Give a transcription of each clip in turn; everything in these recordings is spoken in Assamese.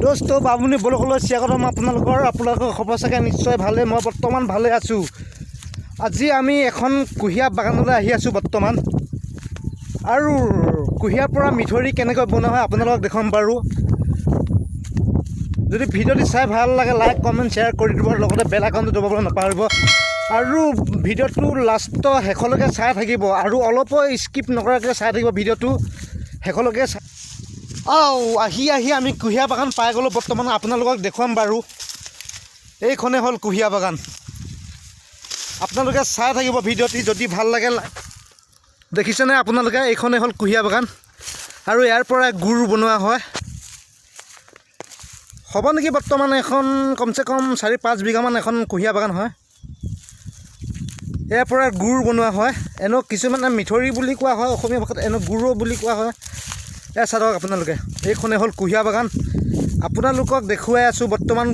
দোস্ত বাবুনি বলকলৈ স্বাগতম আপোনালোকৰ খবৰ চাগে নিশ্চয় ভালে। মই বৰ্তমান ভালে আছোঁ। আজি আমি এখন কুঁহিয়াৰ বাগানলৈ আহি আছোঁ বৰ্তমান, আৰু কুঁহিয়াৰ পৰা মিঠৈ কেনেকৈ বনোৱা হয় আপোনালোকক দেখুৱাম বাৰু। যদি ভিডিঅ'টি চাই ভাল লাগে লাইক কমেণ্ট শ্বেয়াৰ কৰি দিব, লগতে বেল আইকনটো দবাবলৈ নাপাহৰিব, আৰু ভিডিঅ'টো লাষ্টৰ শেষলৈকে চাই থাকিব, আৰু অলপো স্কিপ নকৰাকৈ চাই থাকিব ভিডিঅ'টো শেষলৈকে। আহি আমি কুঁহিয়াৰ বাগান পাই গ'লোঁ বৰ্তমান। আপোনালোকক দেখুৱাম বাৰু। এইখনেই হ'ল কুঁহিয়াৰ বাগান। আপোনালোকে চাই থাকিব ভিডিঅ'টি যদি ভাল লাগে। দেখিছেনে আপোনালোকে, এইখনেই হ'ল কুঁহিয়াৰ বাগান, আৰু ইয়াৰ পৰা গুড় বনোৱা হয়। হ'ব নেকি বৰ্তমান এখন কমচে কম 4-5 বিঘামান এখন কুঁহিয়াৰ বাগান হয়। ইয়াৰ পৰা গুড় বনোৱা হয়। এনেও কিছুমানে মিঠৈ বুলি কোৱা হয়, অসমীয়া ভাষাত এনেও গুড়ো বুলি কোৱা হয়। চাই থাকক আপোনালোকে, এইখনেই হ'ল কুঁহিয়াৰ বাগান। আপোনালোকক দেখুৱাই আছোঁ বৰ্তমান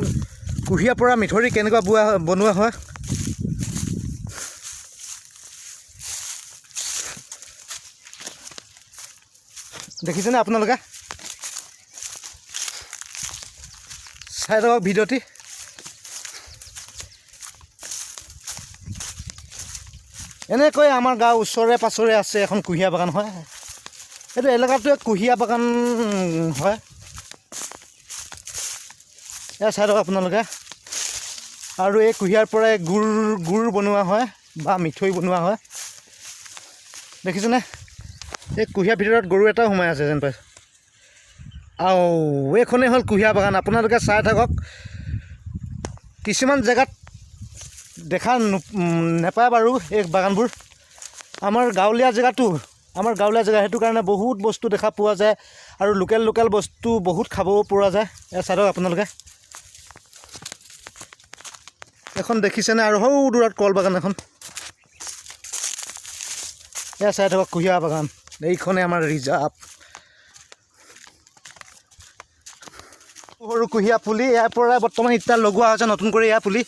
কুঁহিয়াৰ পৰা মিঠৈ কেনেকুৱা বনোৱা হয়। দেখিছেনে আপোনালোকে, চাই থাকক ভিডিঅ'টি। এনেকৈ আমাৰ গাঁৱৰ ওচৰে পাঁজৰে আছে এখন কুঁহিয়াৰ বাগান হয়। এইটো এলেকাটোৱে কুঁহিয়াৰ বাগান হয়। এয়া চাই থাকক আপোনালোকে। আৰু এই কুঁহিয়াৰ পৰাই গুড় বনোৱা হয় বা মিঠৈ বনোৱা হয়। দেখিছেনে, এই কুঁহিয়াৰ ভিতৰত গৰু এটাও সোমাই আছে যেন পাইছোঁ। এইখনেই হ'ল কুঁহিয়াৰ বাগান। আপোনালোকে চাই থাকক। কিছুমান জেগাত দেখা নাপায় বাৰু এই বাগানবোৰ। আমাৰ গাঁৱলীয়া জেগা সেইটো কাৰণে বহুত বস্তু দেখা পোৱা যায়, আৰু লোকেল বস্তু বহুত খাবও পৰা যায়। চাই থাকক আপোনালোকে। এখন দেখিছেনে, আৰু সৌ দূৰত কল বাগান এখন। চাই থাকক কুঁহিয়াৰ বাগান। এইখনেই আমাৰ ৰিজাৰ্ভ। সৰু কুঁহিয়াৰ পুলি ইয়াৰ পৰা বৰ্তমান এতিয়া লগোৱা হৈছে নতুন কৰি। ইয়াৰ পুলি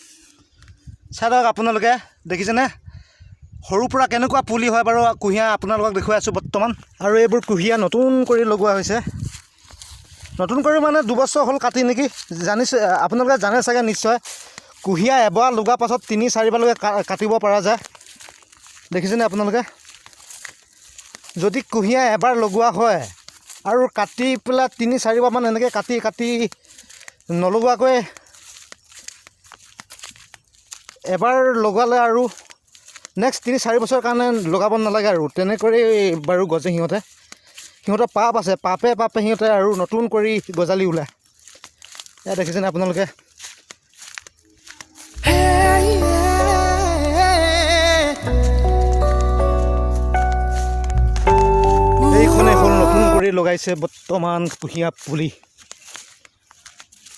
চাই থাকক আপোনালোকে। দেখিছেনে সৰুৰ পৰা কেনেকুৱা পুলি হয় বাৰু কুঁহিয়াৰ, আপোনালোকক দেখুৱাই আছোঁ বৰ্তমান। আৰু এইবোৰ কুঁহিয়াৰ নতুন কৰি লগোৱা হৈছে। নতুন কৰি মানে 2 বছৰ হ'ল কাটি নেকি, জানিছে আপোনালোকে জানে চাগে নিশ্চয়। কুঁহিয়াৰ এবাৰ লগোৱাৰ পাছত 3-4 বাৰলৈকে কাটিব পৰা যায়। দেখিছেনে আপোনালোকে, যদি কুঁহিয়াৰ এবাৰ লগোৱা হয় আৰু কাটি পেলাই 3-4 বাৰমান এনেকৈ কাটি নলগোৱাকৈ এবাৰ লগালে আৰু নেক্সট 3-4 বছৰৰ কাৰণে লগাব নালাগে। আৰু তেনেকৈ বাৰু গজে সিহঁতৰ পাপ আছে, পাপে সিহঁতে আৰু নতুন কৰি গজালি ওলায়। এয়া দেখিছেনে আপোনালোকে। এইখনেই হ'ল নতুন কৰি লগাইছে বৰ্তমান কুঁহিয়াৰ পুলি।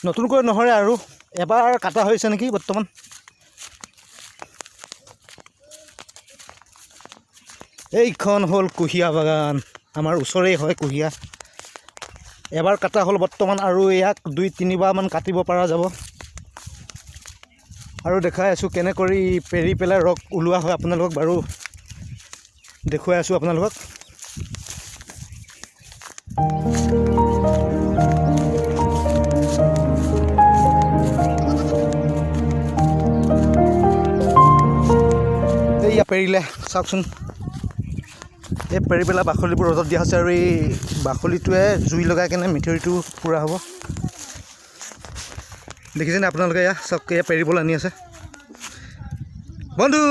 নতুনকৈ নহয় আৰু এবাৰ কাটা হৈছে নেকি বৰ্তমান। এইখন হ'ল কুঁহিয়াৰ বাগান। আমাৰ ওচৰেই হয় কুঁহিয়াৰ। এবাৰ কাটা হ'ল বৰ্তমান, আৰু ইয়াক 2-3 বাৰমান কাটিব পৰা যাব। আৰু দেখাই আছোঁ কেনে কৰি পেৰি পেলাই ৰস ওলোৱা হয়। আপোনালোকক বাৰু দেখুৱাই আছোঁ আপোনালোকক। এইয়া পেৰিলে চাওকচোন। এই পেৰি পেলাই বাকলিবোৰ ৰ'দত দিয়া হৈছে, আৰু এই বাকলিটোৱে জুই লগাই কেনে মিঠৈটো পূৰা হ'ব। দেখিছেনে আপোনালোকে, এয়া চাওক, এয়া পেৰিবলৈ আনি আছে বন্ধু।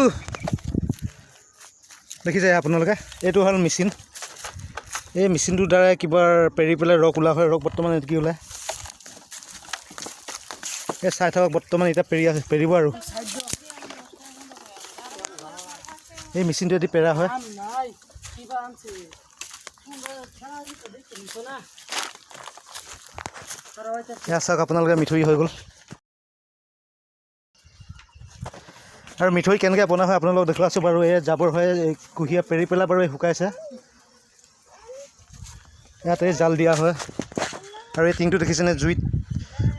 দেখিছে আপোনালোকে, এইটো হ'ল মেচিন। এই মেচিনটোৰ দ্বাৰাই কিবা পেৰি পেলাই ৰস ওলোৱা হয়। ৰস বৰ্তমান কি ওলায় এই চাই থাকক। বৰ্তমান এতিয়া পেৰিব আৰু এই মেচিনটোৱেদি পেৰা হয়। এয়া চাওক আপোনালোকে মিঠৈ হৈ গ'ল আৰু মিঠৈ কেনেকৈ বনোৱা হয় আপোনালোকক দেখুৱাইছোঁ বাৰু এই জাবৰ হয় কুঁহিয়া পেৰি পেলাই বাৰু শুকাইছে ইয়াত এই জাল দিয়া হয় আৰু এই টিংটো দেখিছেনে জুইত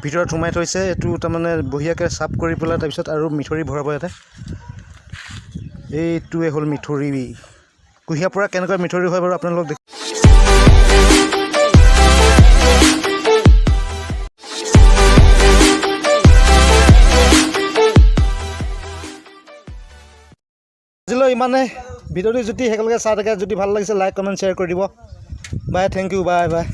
ভিতৰত সোমাই থৈছে এইটো তাৰমানে বঢ়িয়াকৈ চাফ কৰি পেলাই তাৰপিছত আৰু মিঠৰি ভৰাব ইয়াতে এইটোৱে হ'ল মিঠৰি কুঁহিয়াৰ পৰা কেনেকৈ মিঠৰি হয় বাৰু আপোনালোকক আজিলৈ ইমানে ভিডিঅ'টো যদি একেলগে চাই থাকে যদি ভাল লাগিছে লাইক কমেণ্ট শ্বেয়াৰ কৰি দিব bye thank U bye bye